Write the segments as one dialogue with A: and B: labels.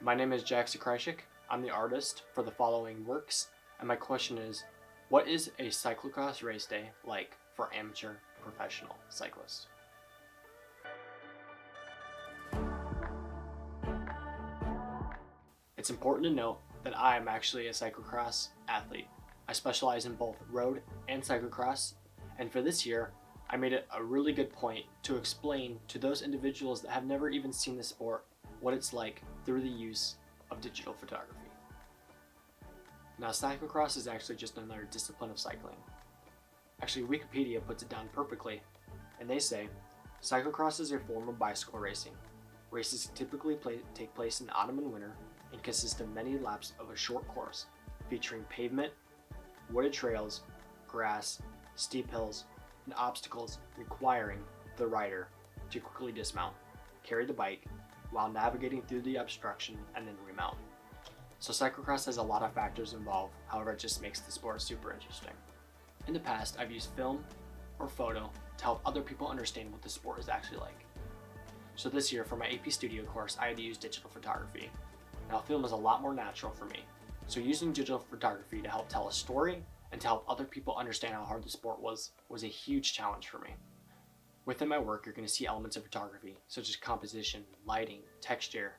A: My name is Jack Zakryshik. I'm the artist for the following works, and my question is, what is a cyclocross race day like for amateur professional cyclists? It's important to note that I am actually a cyclocross athlete. I specialize in both road and cyclocross, and for this year, I made it a really good point to explain to those individuals that have never even seen the sport what it's like through the use of digital photography. Now, cyclocross is actually just another discipline of cycling. Actually, Wikipedia puts it down perfectly, and they say, cyclocross is a form of bicycle racing. Races typically take place in autumn and winter and consist of many laps of a short course featuring pavement, wooded trails, grass, steep hills, and obstacles requiring the rider to quickly dismount, carry the bike, while navigating through the obstruction and then remount. So cyclocross has a lot of factors involved, however it just makes the sport super interesting. In the past, I've used film or photo to help other people understand what the sport is actually like. So this year for my AP Studio course, I had to use digital photography. Now film is a lot more natural for me, so using digital photography to help tell a story and to help other people understand how hard the sport was a huge challenge for me. Within my work, you're going to see elements of photography, such as composition, lighting, texture,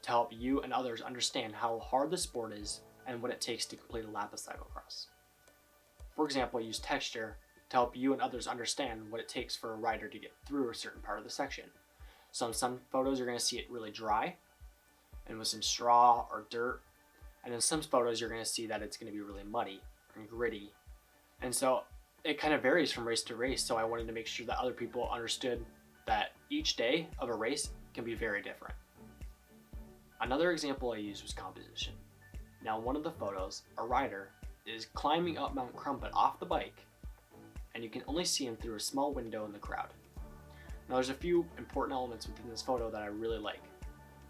A: to help you and others understand how hard the sport is and what it takes to complete a lap of cyclocross. For example, I use texture to help you and others understand what it takes for a rider to get through a certain part of the section. So in some photos, you're going to see it really dry and with some straw or dirt. And in some photos, you're going to see that it's going to be really muddy and gritty. And so it kind of varies from race to race, so I wanted to make sure that other people understood that each day of a race can be very different. Another example I used was composition. Now in one of the photos, a rider is climbing up Mount Crumpet off the bike, and you can only see him through a small window in the crowd. Now there's a few important elements within this photo that I really like.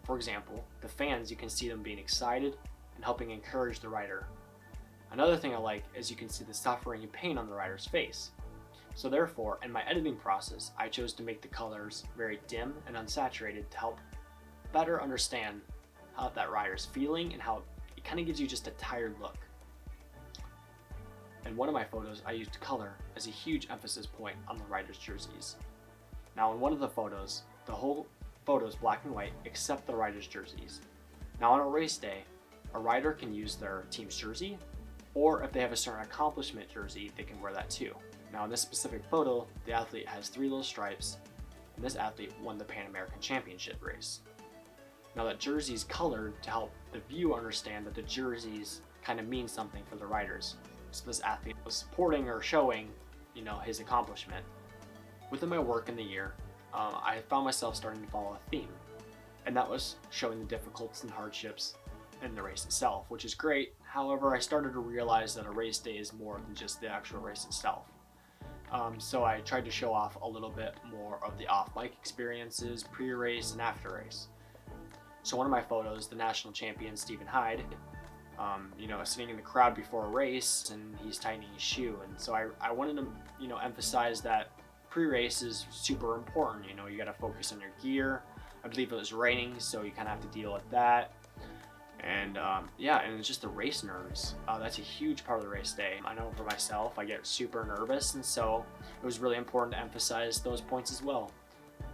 A: For example, the fans, you can see them being excited and helping encourage the rider. Another thing I like is you can see the suffering and pain on the rider's face. So therefore, in my editing process, I chose to make the colors very dim and unsaturated to help better understand how that rider's feeling and how it kind of gives you just a tired look. In one of my photos, I used color as a huge emphasis point on the rider's jerseys. Now in one of the photos, the whole photo is black and white except the rider's jerseys. Now on a race day, a rider can use their team's jersey, or if they have a certain accomplishment jersey, they can wear that too. Now in this specific photo, the athlete has 3 little stripes, and this athlete won the Pan American Championship race. Now that jersey is colored to help the viewer understand that the jerseys kind of mean something for the riders. So this athlete was supporting or showing, his accomplishment. Within my work in the year, I found myself starting to follow a theme, and that was showing the difficulties and hardships in the race itself, which is great. However, I started to realize that a race day is more than just the actual race itself. So I tried to show off a little bit more of the off-bike experiences, pre-race and after race. So one of my photos, the national champion Stephen Hyde, sitting in the crowd before a race and he's tightening his shoe. And so I wanted to, emphasize that pre-race is super important. You got to focus on your gear. I believe it was raining, so you kind of have to deal with that. And and it's just the race nerves. That's a huge part of the race day. I know for myself, I get super nervous, and so it was really important to emphasize those points as well.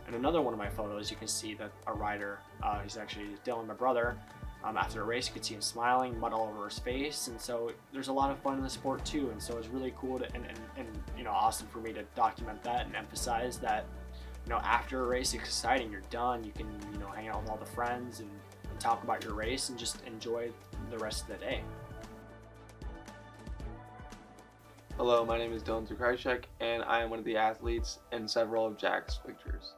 A: And another one of my photos, you can see that a rider, he's actually Dylan, my brother, after a race, you could see him smiling, mud all over his face, and so there's a lot of fun in the sport too. And so it's really cool to, and awesome for me to document that and emphasize that, after a race, it's exciting. You're done. You can, hang out with all the friends and talk about your race and just enjoy the rest of the day.
B: Hello, my name is Dylan Zakryshik, and I am one of the athletes in several of Jack's pictures.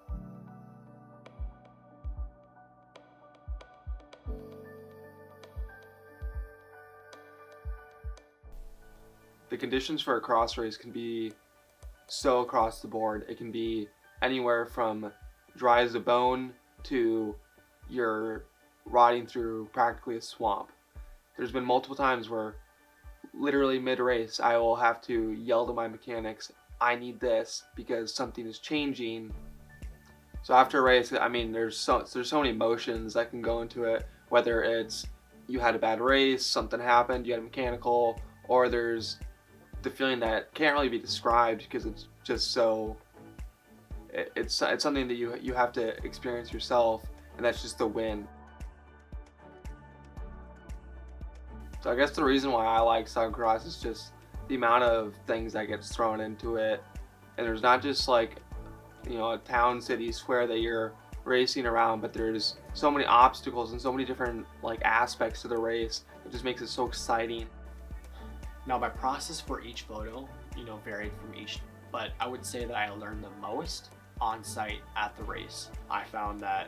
B: The conditions for a cross race can be so across the board. It can be anywhere from dry as a bone to you're riding through practically a swamp. There's been multiple times where literally mid-race I will have to yell to my mechanics, I need this because something is changing. So after a race, I mean, there's so many emotions that can go into it, whether it's you had a bad race, something happened, you had a mechanical, or there's the feeling that can't really be described because it's just so it's something that you have to experience yourself, and that's just the win. So I guess the reason why I like cyclocross is just the amount of things that gets thrown into it, and there's not just like a town, city, square that you're racing around, but there's so many obstacles and so many different like aspects to the race. It just makes it so exciting.
A: Now, my process for each photo, varied from each, but I would say that I learned the most on site at the race. I found that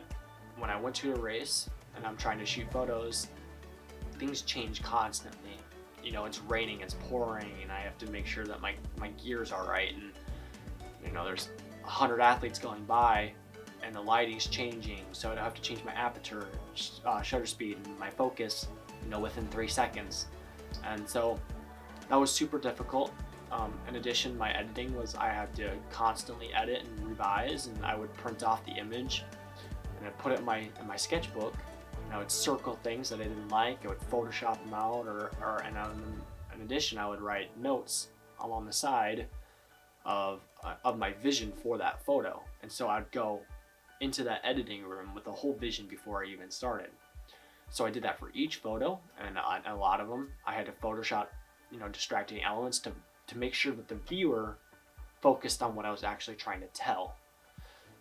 A: when I went to a race and I'm trying to shoot photos, things change constantly. It's raining, it's pouring, and I have to make sure that my gear's all right. And there's 100 athletes going by, and the lighting's changing, so I'd have to change my aperture, shutter speed, and my focus, within 3 seconds. And so that was super difficult. In addition, my editing was I had to constantly edit and revise, and I would print off the image and I'd put it in my sketchbook, and I would circle things that I didn't like. I would Photoshop them out, and in addition, I would write notes along the side of my vision for that photo. And so I'd go into that editing room with the whole vision before I even started. So I did that for each photo, and a lot of them I had to Photoshop, distracting elements to make sure that the viewer focused on what I was actually trying to tell.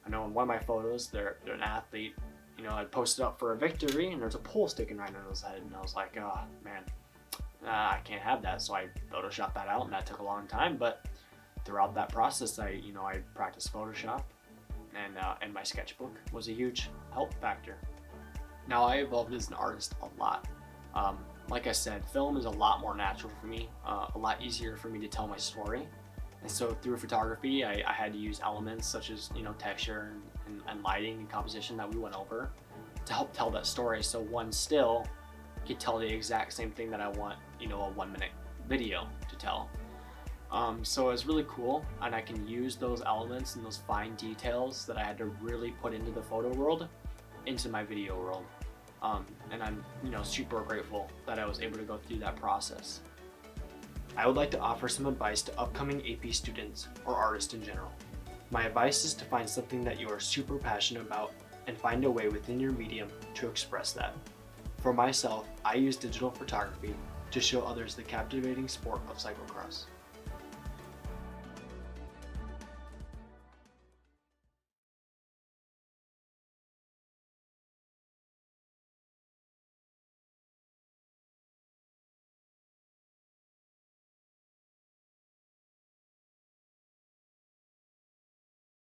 A: I know in one of my photos, they're an athlete, I'd posted up for a victory, and there's a pole sticking right on his head, and I was like, oh man, I can't have that. So I Photoshopped that out, and that took a long time, but throughout that process, I practiced Photoshop, and my sketchbook was a huge help factor. Now, I evolved as an artist a lot. Like I said, film is a lot more natural for me, a lot easier for me to tell my story. And so through photography, I had to use elements such as texture and lighting and composition that we went over to help tell that story. So one still could tell the exact same thing that I want a 1-minute video to tell. So it was really cool, and I can use those elements and those fine details that I had to really put into the photo world into my video world. And I'm super grateful that I was able to go through that process. I would like to offer some advice to upcoming AP students or artists in general. My advice is to find something that you are super passionate about and find a way within your medium to express that. For myself, I use digital photography to show others the captivating sport of cyclocross.